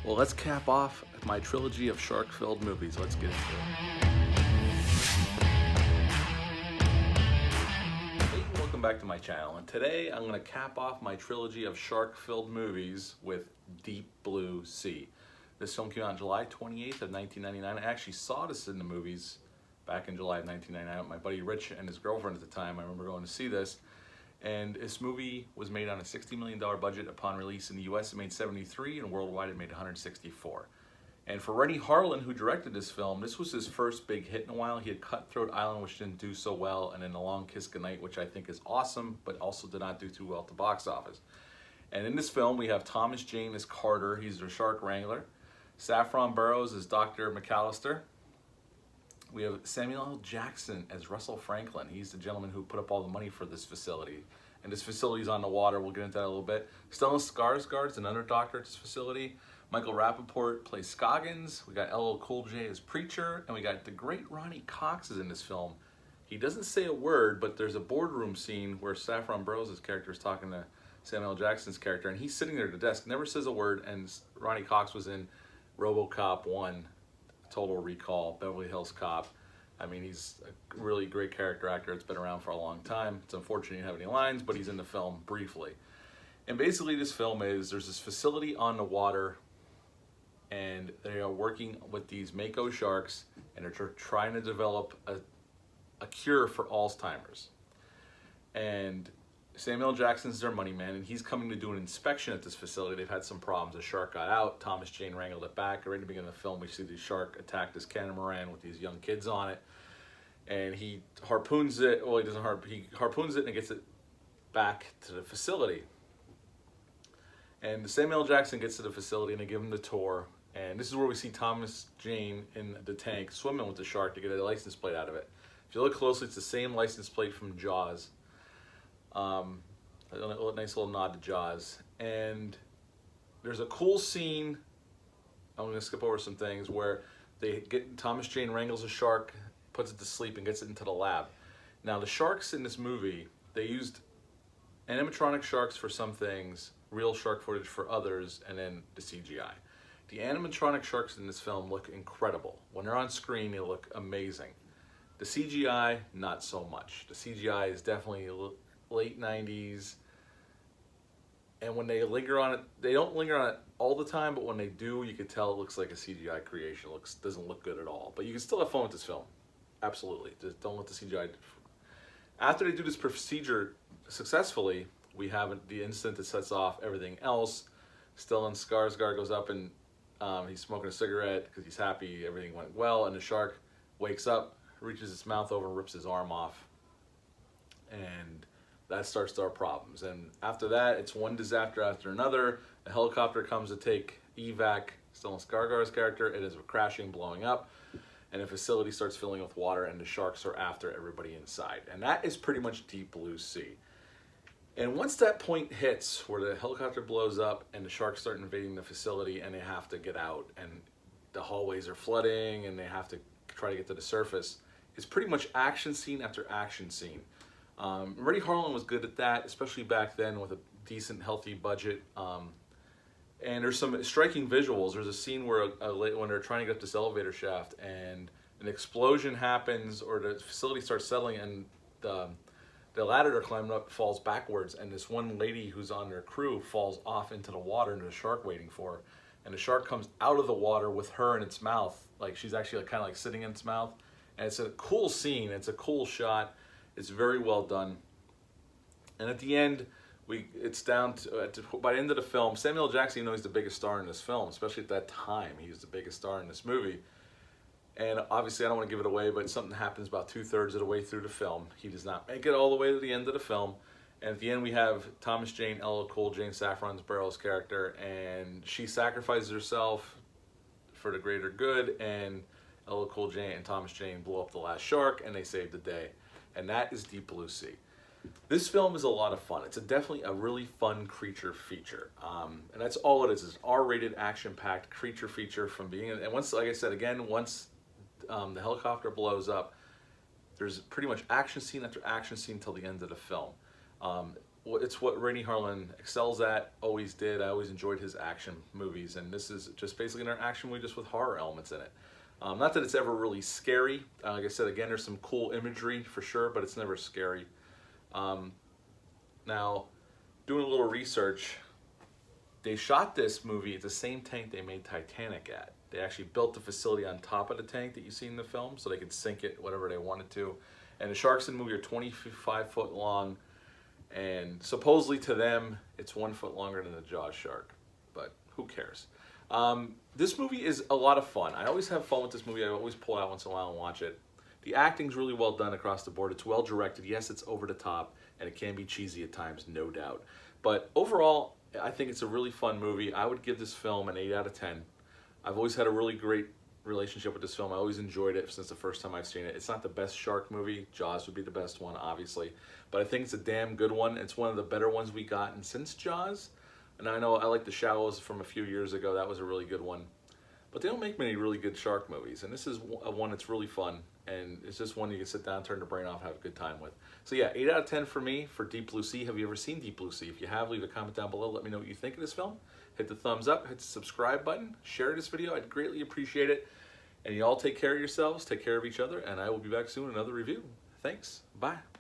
Well, let's cap off my trilogy of shark-filled movies. Let's get into it. Hey, welcome back to my channel, and today I'm going to cap off my trilogy of shark-filled movies with Deep Blue Sea. This film came out on July 28th of 1999. I actually saw this in the movies back in July of 1999 with my buddy Rich and his girlfriend at the time. I remember going to see this. And this movie was made on a $60 million budget. Upon release in the US, it made 73, and worldwide it made 164. And for Rennie Harlin, who directed this film, this was his first big hit in a while. He had Cutthroat Island, which didn't do so well, and then The Long Kiss Goodnight, which I think is awesome, but also did not do too well at the box office. And in this film, we have Thomas Jane as Carter. He's the shark wrangler. Saffron Burrows as Dr. McAllister. We have Samuel L. Jackson as Russell Franklin. He's the gentleman who put up all the money for this facility. And this facility is on the water. We'll get into that a little bit. Stellan Skarsgård is another doctor at this facility. Michael Rappaport plays Scoggins. We got LL Cool J as Preacher. And we got the great Ronnie Cox is in this film. He doesn't say a word, but there's a boardroom scene where Saffron Burrows' character is talking to Samuel L. Jackson's character. And he's sitting there at the desk, never says a word. And Ronnie Cox was in RoboCop 1. Total Recall, Beverly Hills Cop. I mean, he's a really great character actor. It's been around for a long time. It's unfortunate he didn't have any lines, but he's in the film briefly. And basically this film is, there's this facility on the water, and they are working with these mako sharks, and they're trying to develop a cure for Alzheimer's. And Samuel L. Jackson's their money man, and he's coming to do an inspection at this facility. They've had some problems. A shark got out. Thomas Jane wrangled it back. Right at the beginning of the film, we see the shark attack this catamaran with these young kids on it. And he harpoons it. Well, he harpoons it and gets it back to the facility. And Samuel L. Jackson gets to the facility, and they give him the tour. And this is where we see Thomas Jane in the tank swimming with the shark to get a license plate out of it. If you look closely, it's the same license plate from Jaws. A nice little nod to Jaws. And there's a cool scene, I'm going to skip over some things, where Thomas Jane wrangles a shark, puts it to sleep, and gets it into the lab. Now the sharks in this movie, they used animatronic sharks for some things, real shark footage for others, and then the CGI. The animatronic sharks in this film look incredible. When they're on screen, they look amazing. The CGI, not so much. The CGI is definitely late 90s, and when they linger on it, they don't linger on it all the time, but when they do, you can tell it looks like a CGI creation. Doesn't look good at all, but you can still have fun with this film. Absolutely, just don't let the CGI. After they do this procedure successfully, we have the incident that sets off everything else. Stellan Skarsgård goes up and he's smoking a cigarette because he's happy everything went well, and the shark wakes up, reaches its mouth over, and rips his arm off, and that starts our problems. And after that, it's one disaster after another. A helicopter comes to take evac Stellan Skarsgård's character. It is crashing, blowing up, and the facility starts filling with water, and the sharks are after everybody inside. And that is pretty much Deep Blue Sea. And once that point hits where the helicopter blows up and the sharks start invading the facility and they have to get out, and the hallways are flooding and they have to try to get to the surface, it's pretty much action scene after action scene. Rennie Harlin was good at that, especially back then with a decent, healthy budget. And there's some striking visuals. There's a scene where when they're trying to get up this elevator shaft and an explosion happens, or the facility starts settling, and the ladder they're climbing up falls backwards, and this one lady who's on their crew falls off into the water, and there's a shark waiting for her. And the shark comes out of the water with her in its mouth, like she's actually kind of like sitting in its mouth. And it's a cool scene. It's a cool shot. It's very well done. And at the end, it's down to, by the end of the film, Samuel L. Jackson, even though he's the biggest star in this film, especially at that time, he was the biggest star in this movie. And obviously, I don't want to give it away, but something happens about 2/3 of the way through the film. He does not make it all the way to the end of the film. And at the end, we have Thomas Jane, LL Cool J, Saffron Burrows' character, and she sacrifices herself for the greater good, and LL Cool J and Thomas Jane blow up the last shark, and they save the day. And that is Deep Blue Sea. This film is a lot of fun. It's definitely a really fun creature feature. And that's all it is an R-rated, action-packed creature feature from being, and once, like I said, again, once the helicopter blows up, there's pretty much action scene after action scene till the end of the film. it's what Rainey Harlan excels at, always did. I always enjoyed his action movies, and this is just basically an action movie just with horror elements in it. Not that it's ever really scary. Like I said, again, there's some cool imagery for sure, but it's never scary. Now, doing a little research, they shot this movie at the same tank they made Titanic at. They actually built the facility on top of the tank that you see in the film so they could sink it whatever they wanted to. And the sharks in the movie are 25 foot long, and supposedly to them it's 1 foot longer than the Jaws shark, but who cares? This movie is a lot of fun. I always have fun with this movie. I always pull it out once in a while and watch it. The acting's really well done across the board. It's well directed. Yes, it's over the top, and it can be cheesy at times, no doubt. But overall, I think it's a really fun movie. I would give this film an 8 out of 10. I've always had a really great relationship with this film. I always enjoyed it since the first time I've seen it. It's not the best shark movie. Jaws would be the best one, obviously. But I think it's a damn good one. It's one of the better ones we've gotten since Jaws. And I know I like The Shallows from a few years ago. That was a really good one. But they don't make many really good shark movies. And this is one that's really fun. And it's just one you can sit down, turn the brain off, have a good time with. So yeah, 8 out of 10 for me for Deep Blue Sea. Have you ever seen Deep Blue Sea? If you have, leave a comment down below. Let me know what you think of this film. Hit the thumbs up, hit the subscribe button, share this video. I'd greatly appreciate it. And you all take care of yourselves, take care of each other, and I will be back soon with another review. Thanks. Bye.